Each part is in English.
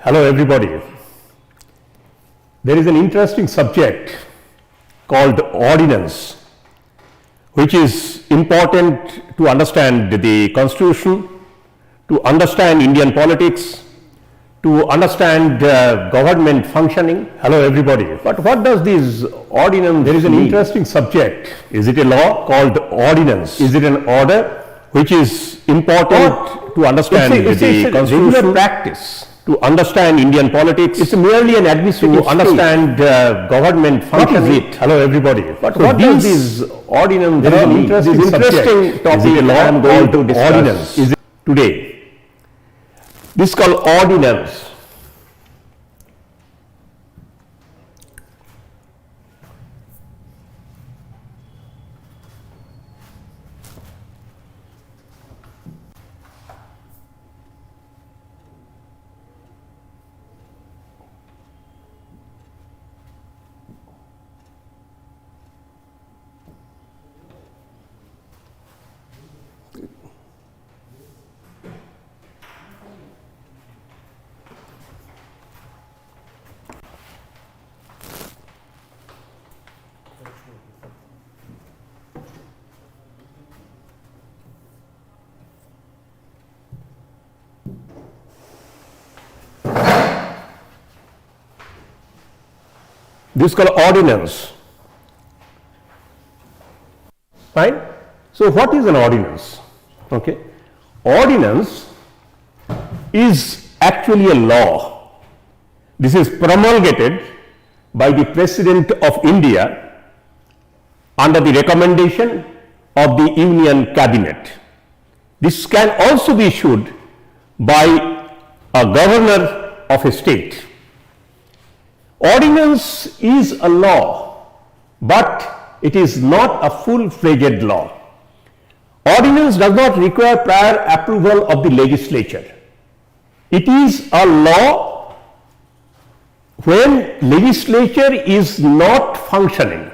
Hello everybody. There is an interesting subject called Ordinance, which is important to understand the Constitution, to understand Indian politics, to understand government functioning. Hello everybody. But what does this ordinance There is an interesting subject. Is it a law called Ordinance? Is it an order which is important to understand the Constitution? Regular practice to understand Indian politics. It's merely an administrative to understand government functioning. What is it? Hello everybody. But so what does this ordinance There is an interesting topic is it a law I am going to discuss ordinance is it today. This is called Ordinance. This is called ordinance. Fine. So what is an ordinance? Okay. Ordinance is actually a law. This is promulgated by the President of India under the recommendation of the Union Cabinet. This can also be issued by a governor of a state. Ordinance is a law, but it is not a full-fledged law. Ordinance does not require prior approval of the legislature. It is a law when legislature is not functioning.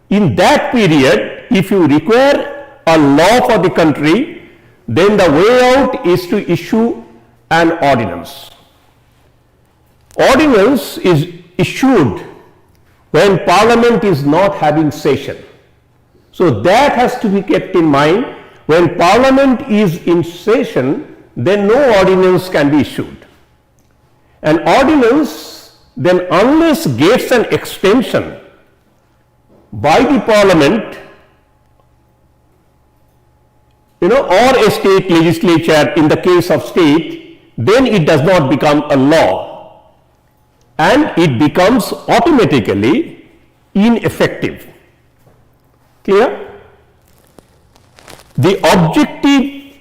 In that period, if you require a law for the country, then the way out is to issue an ordinance. Ordinance is issued when Parliament is not having session. So that has to be kept in mind. When Parliament is in session, then no ordinance can be issued. An ordinance then unless gets an extension by the Parliament, or a state legislature in the case of state, then it does not become a law. And it becomes automatically ineffective. Clear? The objective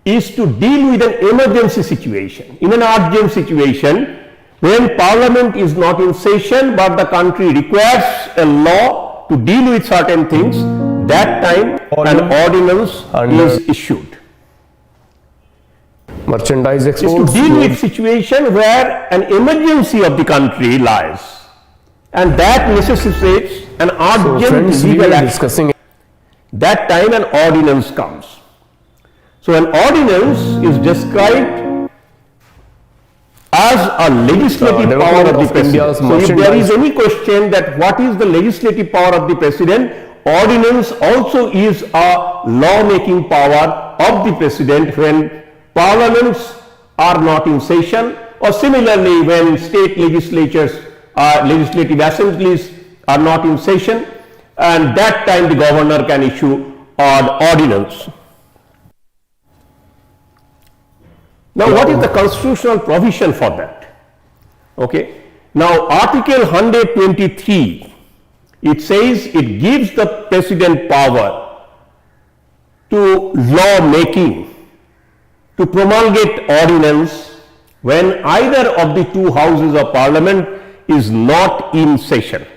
is to deal with an emergency situation. In an urgent situation, when Parliament is not in session but the country requires a law to deal with certain things, that time an ordinance is issued. Merchandise exports is to deal with situation where an emergency of the country lies, and that necessitates an urgent legal action. That time an ordinance comes. So an ordinance is described as a legislative power of the President. So if there is any question that what is the legislative power of the President, ordinance also is a law-making power of the President when Parliaments are not in session, or similarly when state legislatures or legislative assemblies are not in session, and that time the governor can issue an ordinance. Now what is the constitutional provision for that? Okay. Now Article 123, it says it gives the President power to law making, to promulgate ordinance when either of the two houses of Parliament is not in session.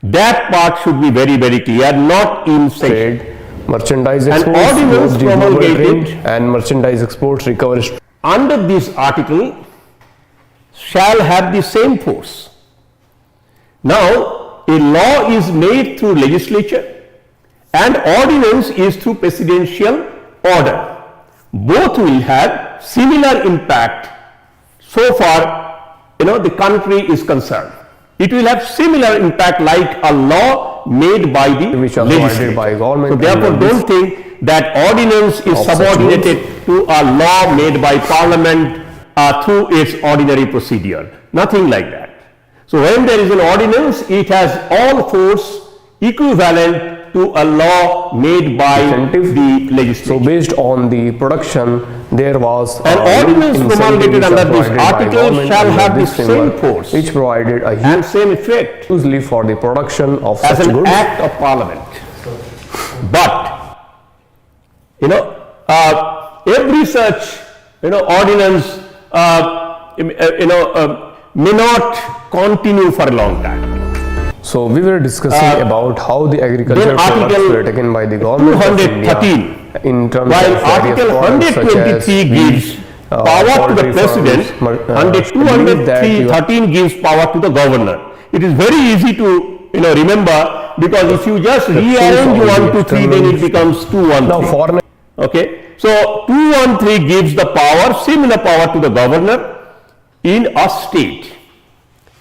That part should be very, very clear, not in session. Merchandise exports, an ordinance promulgated and merchandise exports recovery under this article shall have the same force. Now, a law is made through legislature and ordinance is through presidential order. Both will have similar impact so far the country is concerned. It will have similar impact like a law made by the which are legislature. provided by government. So therefore, don't think that ordinance is Of such subordinated to a law made by parliament through its ordinary procedure. Nothing like that. So when there is an ordinance, it has all force equivalent to a law made by Incentive. the legislature. So based on the production, there was An ordinance incentive promulgated which are under this provided by article government shall under have the this same framework, force which provided a and same effect hugely for the production of as such an goods. act of parliament. But, every such, ordinance, may not continue for a long time. So we were discussing about how the agricultural then products Article were taken by the government of India 213, in terms while of various Article products such as 123 gives power to the poultry president, farms, and believe that you are- 213 gives power to the governor. It is very easy to remember, because if you just rearrange of the 1 to 3, then it becomes 213. Now foreign Okay, so 213 gives the power, similar power to the governor in a state.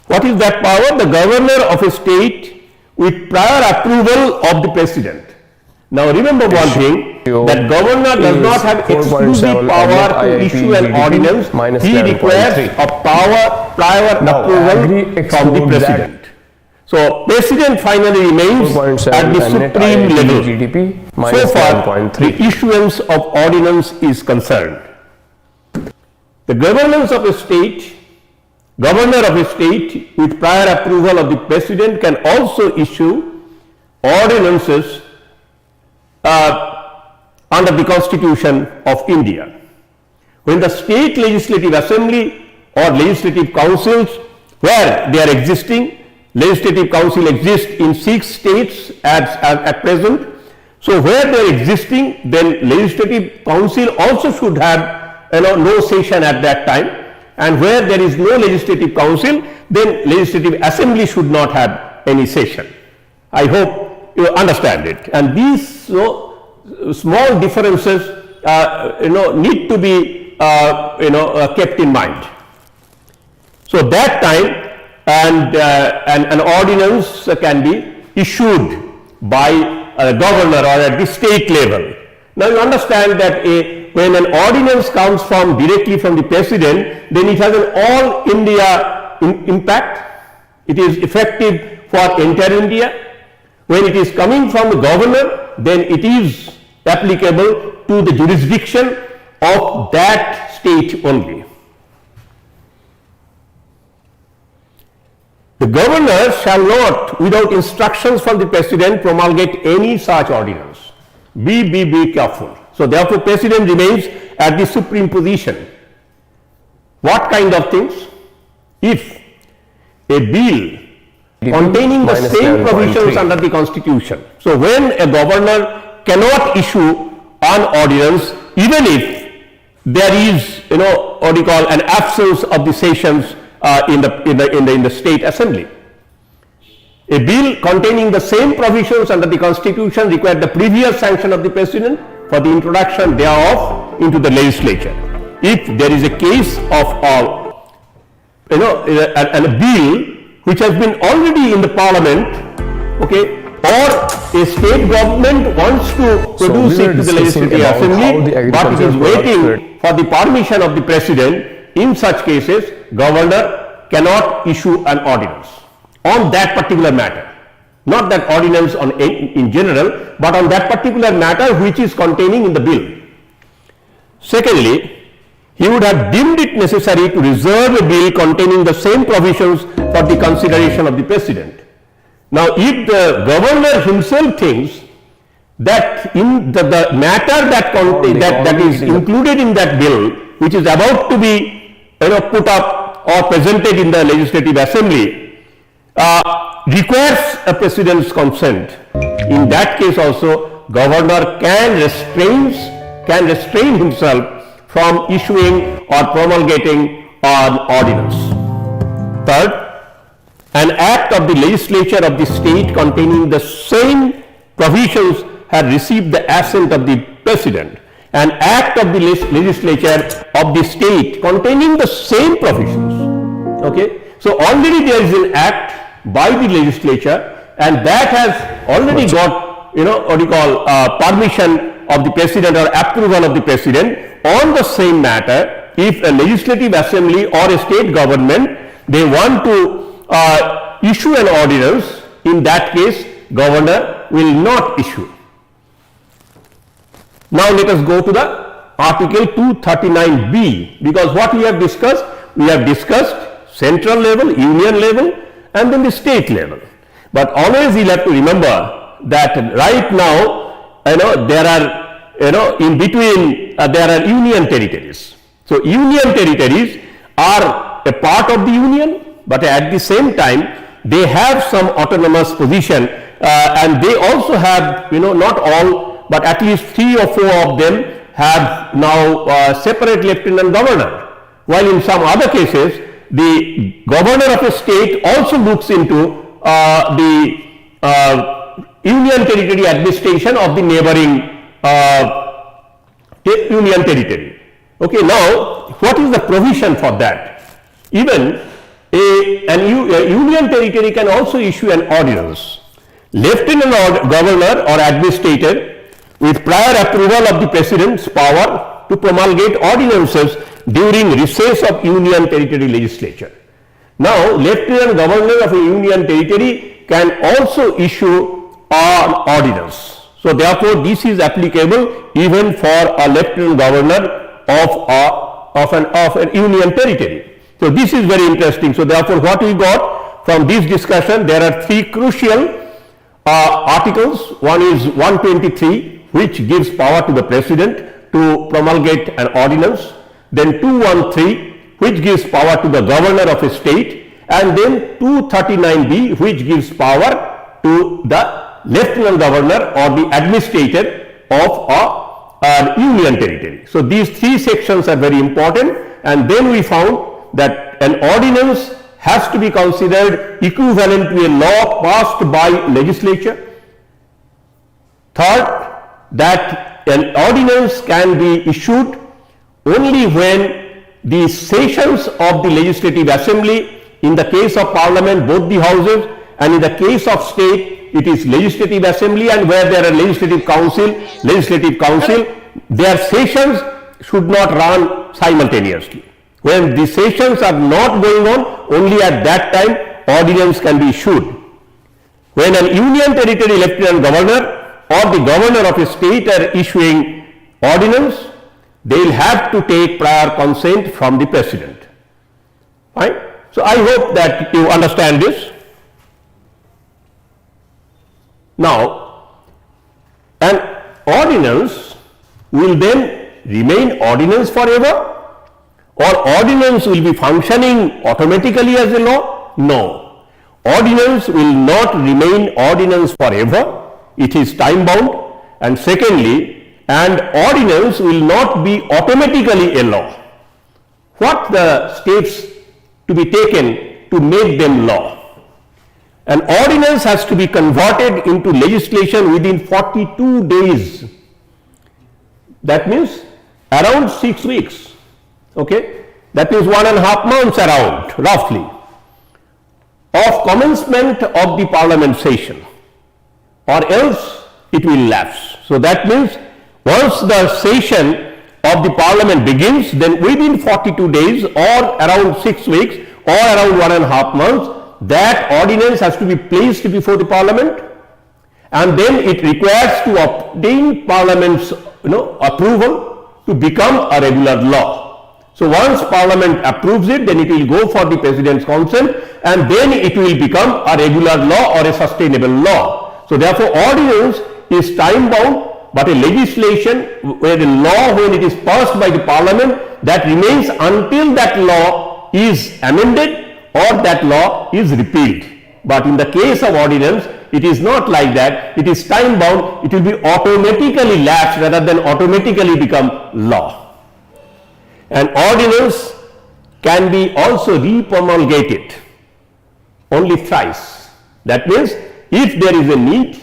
What is that power? The governor of a state with prior approval of the president. Now remember one thing, that governor does not have exclusive power to issue an ordinance. He requires a prior approval from the president. So president finally remains at the supreme level. GDP So minus far, 7.3. the issuance of ordinance is concerned. The governor of a state with prior approval of the president can also issue ordinances under the Constitution of India. When the state legislative assembly or legislative councils, where they are existing, legislative council exists in 6 states at present. So where they are existing, then legislative council also should have no session at that time. And where there is no legislative council, then legislative assembly should not have any session. I hope you understand it. And these small differences need to be kept in mind. So that time, and an ordinance can be issued by a governor or at the state level. Now you understand that when an ordinance comes directly from the president, then it has an all India impact. It is effective for entire India. When it is coming from the governor, then it is applicable to the jurisdiction of that state only. The governor shall not, without instructions from the president, promulgate any such ordinance. Be careful. So therefore, president remains at the supreme position. What kind of things? If a bill containing the same provisions under the Constitution. So when a governor cannot issue an ordinance, even if there is, what you call an absence of the sessions in the state assembly. A bill containing the same provisions under the Constitution requires the previous sanction of the president for the introduction thereof into the legislature. If there is a case of a bill which has been already in the parliament, okay, or a state government wants to produce it to the legislative assembly, but it is waiting for the permission of the president, in such cases, governor cannot issue an ordinance on that particular matter. Not that ordinance in general, but on that particular matter which is containing in the bill. Secondly, he would have deemed it necessary to reserve a bill containing the same provisions for the consideration of the president. Now, if the governor himself thinks that in the matter that is included in that bill, which is about to be put up or presented in the legislative assembly, requires a president's consent, in that case also governor can restrain himself from issuing or promulgating an ordinance. Third, an act of the legislature of the state containing the same provisions had received the assent of the president. An act of the legislature of the state containing the same provisions Okay, so already there is an act by the legislature, and that has already got, what you call, permission of the president or approval of the president on the same matter. If a legislative assembly or a state government, they want to issue an ordinance, in that case governor will not issue. Now let us go to the Article 239B, because what we have discussed central level, union level, and then the state level. But always you have to remember that right now, there are, in between there are union territories. So union territories are a part of the union, but at the same time they have some autonomous position, and they also have, not all, but at least 3 or 4 of them have now separate lieutenant governor, while in some other cases the governor of a state also looks into the union territory administration of the neighboring union territory. Okay, now what is the provision for that? Even a union territory can also issue an ordinance. Lieutenant governor or administrator, with prior approval of the president's power to promulgate ordinances during recess of union territory legislature. Now, lieutenant governor of a union territory can also issue an ordinance. So therefore, this is applicable even for a lieutenant governor of an union territory. So this is very interesting. So therefore, what we got from this discussion, there are 3 crucial articles. One is 123, which gives power to the president to promulgate an ordinance. Then 213, which gives power to the governor of a state, and then 239B, which gives power to the lieutenant governor or the administrator of a union territory. So these 3 sections are very important, and then we found that an ordinance has to be considered equivalent to a law passed by legislature. Third, that an ordinance can be issued only when the sessions of the legislative assembly, in the case of parliament both the houses, and in the case of state it is legislative assembly, and where there are legislative council, their sessions should not run simultaneously. When the sessions are not going on, only at that time ordinance can be issued. When an union territory lieutenant governor or the governor of a state are issuing ordinance, they will have to take prior consent from the president. Right? So I hope that you understand this. Now, an ordinance will then remain ordinance forever, or ordinance will be functioning automatically as a law? No. Ordinance will not remain ordinance forever. It is time bound. And secondly, an ordinance will not be automatically a law. What the steps to be taken to make them law? An ordinance has to be converted into legislation within 42 days. That means around 6 weeks. Okay, that means 1.5 months around, roughly, of commencement of the parliament session, or else it will lapse. So that means once the session of the parliament begins, then within 42 days or around 6 weeks or around 1.5 months, that ordinance has to be placed before the parliament, and then it requires to obtain parliament's approval to become a regular law. So once parliament approves it, then it will go for the president's consent, and then it will become a regular law or a sustainable law. So therefore, ordinance is time bound, but a legislation where a law, when it is passed by the parliament, that remains until that law is amended or that law is repealed. But in the case of ordinance, it is not like that. It is time bound. It will be automatically lapsed rather than automatically become law. An ordinance can be also repromulgated only thrice. That means if there is a need,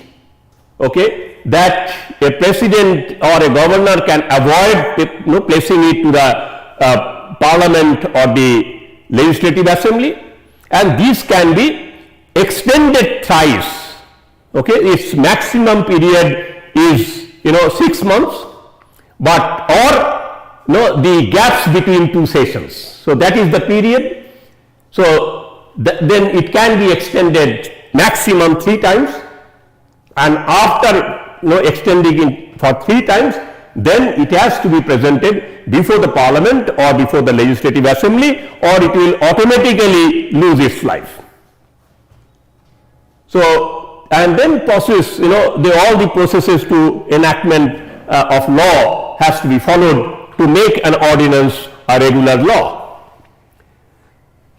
okay, that a president or a governor can avoid placing it to the parliament or the Legislative Assembly, and these can be extended thrice. Okay, its maximum period is 6 months, but or the gaps between two sessions. So that is the period. So then it can be extended maximum 3 times, and after extending it for 3 times, then it has to be presented before the Parliament or before the Legislative Assembly, or it will automatically lose its life. So, and then process, all the processes to enactment of law has to be followed to make an ordinance a regular law.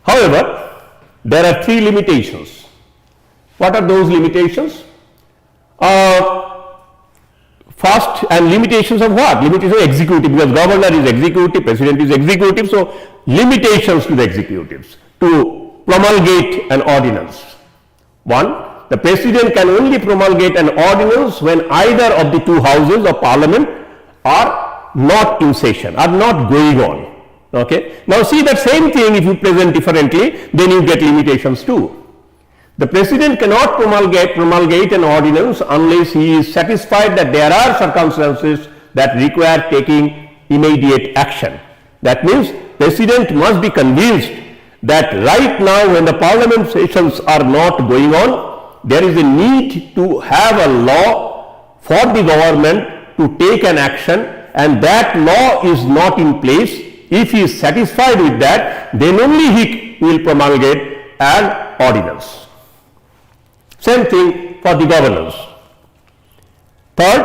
However, there are 3 limitations. What are those limitations? First, and limitations of what? Limitations of executive, because governor is executive, president is executive, so limitations to the executives to promulgate an ordinance. 1, the president can only promulgate an ordinance when either of the 2 houses of parliament are not in session, are not going on. Okay. Now see that same thing, if you present differently, then you get limitations too. The president cannot promulgate an ordinance unless he is satisfied that there are circumstances that require taking immediate action. That means president must be convinced that right now, when the parliament sessions are not going on, there is a need to have a law for the government to take an action, and that law is not in place. If he is satisfied with that, then only he will promulgate an ordinance. Same thing for the governors. Third,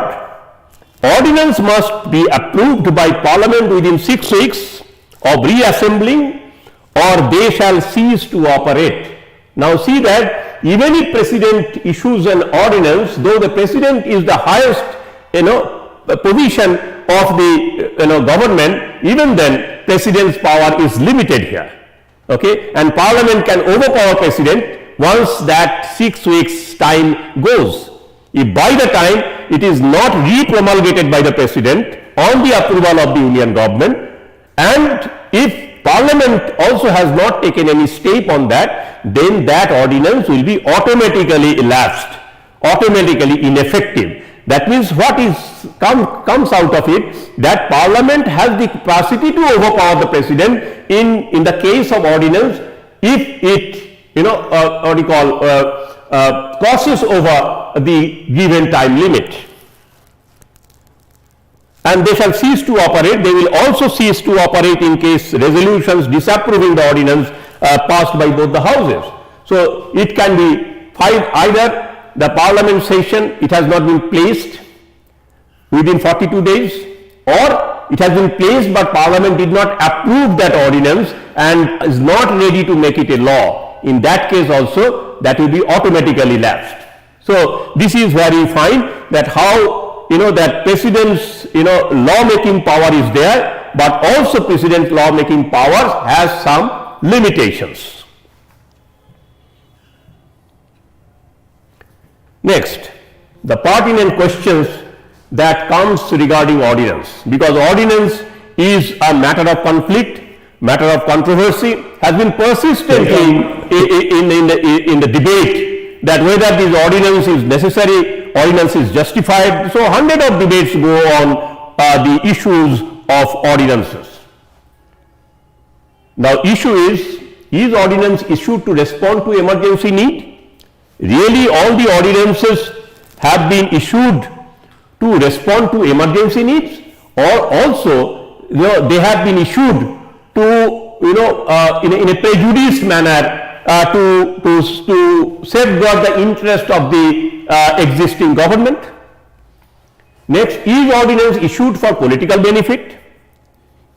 ordinance must be approved by Parliament within 6 weeks of reassembling, or they shall cease to operate. Now see that even if President issues an ordinance, though the President is the highest position of the government, even then President's power is limited here. Okay, and Parliament can overpower President once that 6 weeks time goes. If by the time it is not re-promulgated by the President on the approval of the Union government, and if Parliament also has not taken any step on that, then that ordinance will be automatically elapsed, automatically ineffective. That means what comes out of it, that Parliament has the capacity to overpower the President in the case of ordinance if it crosses over the given time limit. And they shall cease to operate. They will also cease to operate in case resolutions disapproving the ordinance passed by both the houses. So it can be either the Parliament session, it has not been placed within 42 days, or it has been placed but Parliament did not approve that ordinance and is not ready to make it a law. In that case also, that will be automatically lapsed. So this is where you find that how that President's law-making power is there, but also President's law-making power has some limitations. Next, the pertinent questions that comes regarding ordinance, because ordinance is a matter of conflict, matter of controversy, has been persistently in the debate that whether this ordinance is necessary, ordinance is justified. So hundreds of debates go on the issues of ordinances. Now issue is ordinance issued to respond to emergency need? Really all the ordinances have been issued to respond to emergency needs, or also they have been issued to in a prejudiced manner to safeguard the interest of the existing government? Next, is ordinance issued for political benefit?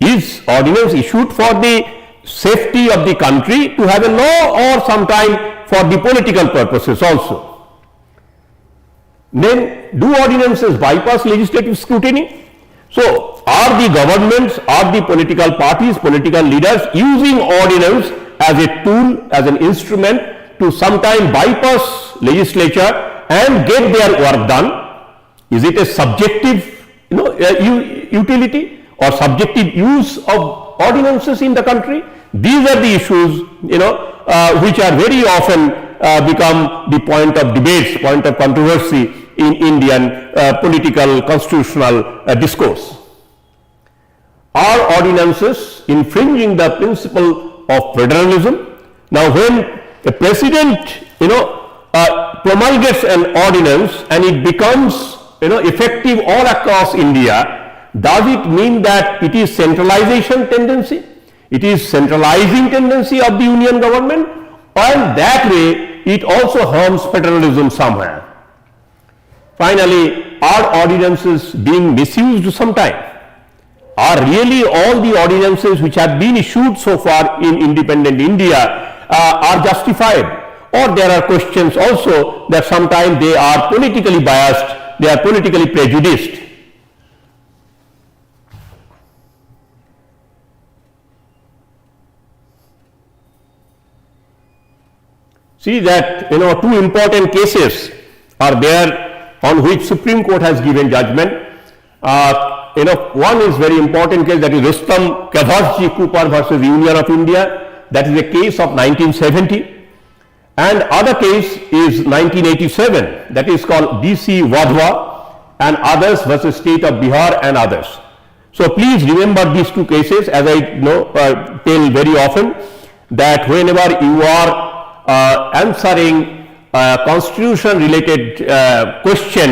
Is ordinance issued for the safety of the country to have a law, or sometime for the political purposes also? Then, do ordinances bypass legislative scrutiny? So, are the governments, are the political parties, political leaders using ordinance as a tool, as an instrument to sometime bypass legislature and get their work done? Is it a subjective utility or subjective use of ordinances in the country? These are the issues, which are very often become the point of debates, point of controversy in Indian political constitutional discourse. Are ordinances infringing the principle of federalism? Now, when a president, promulgates an ordinance and it becomes, effective all across India, does it mean that it is centralization tendency? It is centralizing tendency of the union government, and that way it also harms federalism somewhere. Finally, are ordinances being misused sometime? Are really all the ordinances which have been issued so far in independent India are justified? Or there are questions also that sometimes they are politically biased, they are politically prejudiced. See that, two important cases are there on which Supreme Court has given judgment. One is very important case, that is Rustam Kavasji Cooper versus Union of India. That is a case of 1970. And other case is 1987, that is called DC Wadhwa and others versus State of Bihar and others. So please remember these two cases, as I tell very often, that whenever you are answering a constitution related question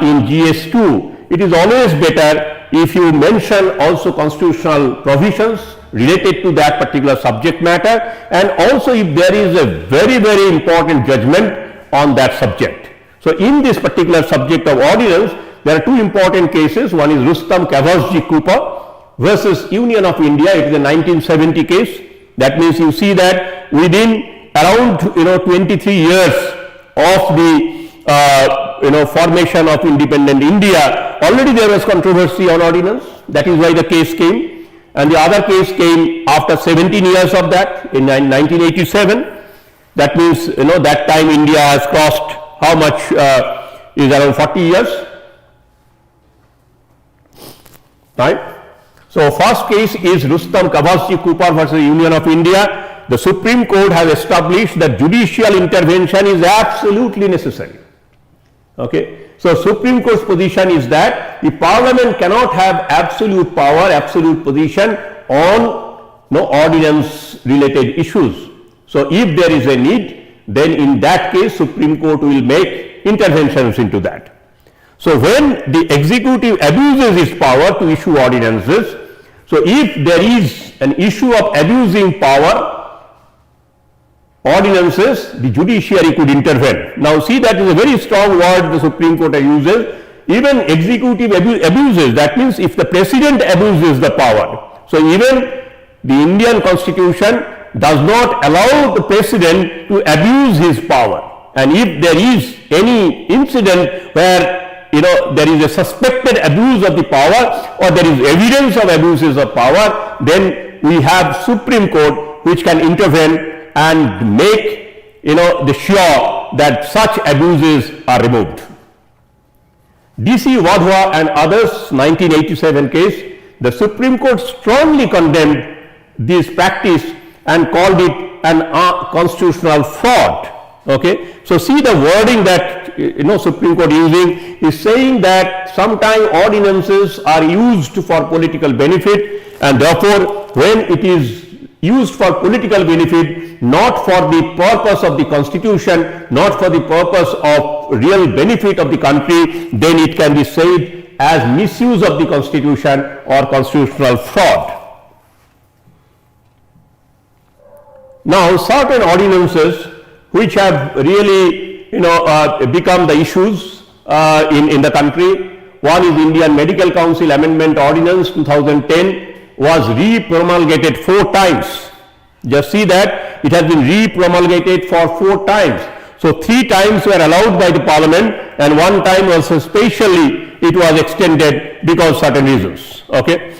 in GS2, it is always better if you mention also constitutional provisions related to that particular subject matter, and also if there is a very, very important judgment on that subject. So in this particular subject of ordinance, there are two important cases. One is Rustam Kavasji Cooper versus Union of India. It is a 1970 case. That means you see that within around 23 years of the formation of independent India, already there was controversy on ordinance. That is why the case came. And the other case came after 17 years of that, in 1987. That means, that time India has crossed how much, is around 40 years, right? So first case is Rustam Kavasji Cooper versus Union of India. The Supreme Court has established that judicial intervention is absolutely necessary. Okay. So Supreme Court's position is that the Parliament cannot have absolute power, absolute position on ordinance related issues. So if there is a need, then in that case Supreme Court will make interventions into that. So when the executive abuses its power to issue ordinances, so if there is an issue of abusing power, ordinances, the judiciary could intervene. Now see, that is a very strong word the Supreme Court uses. Even executive abuses, that means if the president abuses the power. So even the Indian Constitution does not allow the president to abuse his power. And if there is any incident where there is a suspected abuse of the power, or there is evidence of abuses of power, then we have Supreme Court which can intervene and make sure that such abuses are removed. DC Wadhwa and others 1987 case, the Supreme Court strongly condemned this practice and called it an constitutional fraud. Okay, so see the wording that Supreme Court using is saying that sometimes ordinances are used for political benefit, and therefore when it is used for political benefit, not for the purpose of the Constitution, not for the purpose of real benefit of the country, then it can be said as misuse of the Constitution or constitutional fraud. Now, certain ordinances which have really become the issues in the country. One is Indian Medical Council Amendment Ordinance 2010 was re-promulgated 4 times. Just see that it has been re-promulgated for 4 times. So 3 times were allowed by the Parliament, and 1 time also specially it was extended because of certain reasons. Okay.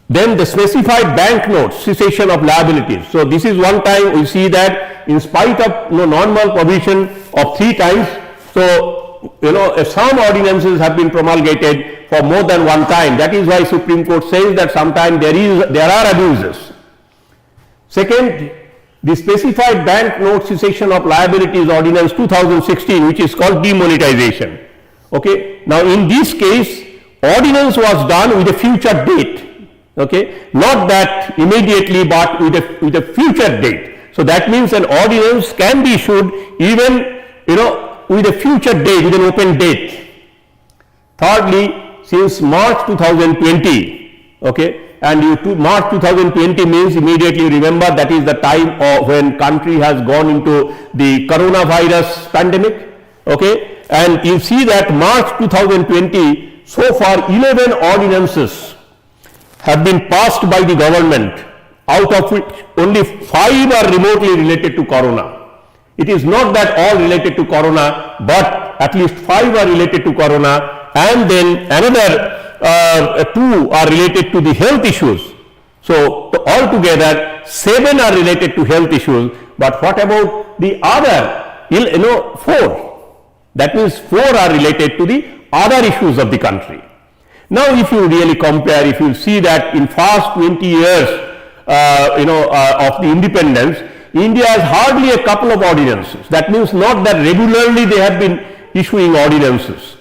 Then the specified banknotes, cessation of liabilities. So this is 1 time we see that in spite of normal provision of 3 times, so some ordinances have been promulgated for more than 1 time. That is why Supreme Court says that sometimes there are abuses. Second, the specified banknote cessation of liabilities ordinance 2016, which is called demonetization. Okay. Now in this case, ordinance was done with a future date. Okay. Not that immediately, but with a future date. So that means an ordinance can be issued even, with a future date, with an open date. Thirdly, since March 2020, okay, and March 2020 means immediately remember that is the time of when country has gone into the coronavirus pandemic, okay, and you see that March 2020, so far 11 ordinances have been passed by the government, out of which only 5 are remotely related to corona. It is not that all related to corona, but at least 5 are related to corona, and then another 2 are related to the health issues. So altogether 7 are related to health issues, but what about the other 4? That means 4 are related to the other issues of the country. Now if you really compare, if you see that in past 20 years of the independence, India has hardly a couple of ordinances. That means not that regularly they have been issuing ordinances,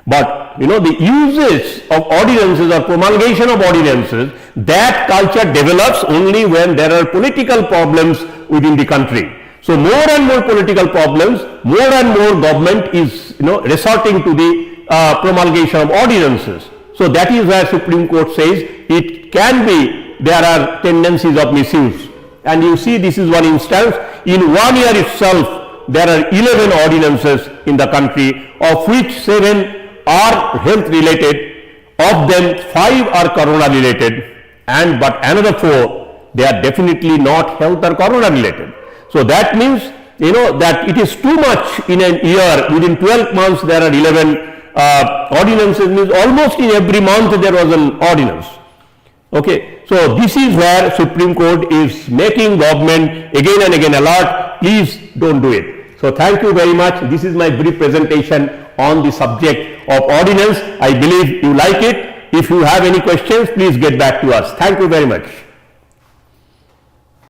but the usage of ordinances or promulgation of ordinances, that culture develops only when there are political problems within the country. So more and more political problems, more and more government is resorting to the promulgation of ordinances. So that is where Supreme Court says it can be, there are tendencies of misuse. And you see, this is one instance. In 1 year itself, there are 11 ordinances in the country, of which 7 are health related, of them 5 are corona related, but another 4, they are definitely not health or corona related. So that means, that it is too much in a year. Within 12 months there are 11 ordinances, means almost in every month there was an ordinance. Okay, so this is where Supreme Court is making government again and again alert, please don't do it. So thank you very much. This is my brief presentation on the subject of ordinance. I believe you like it. If you have any questions, please get back to us. Thank you very much.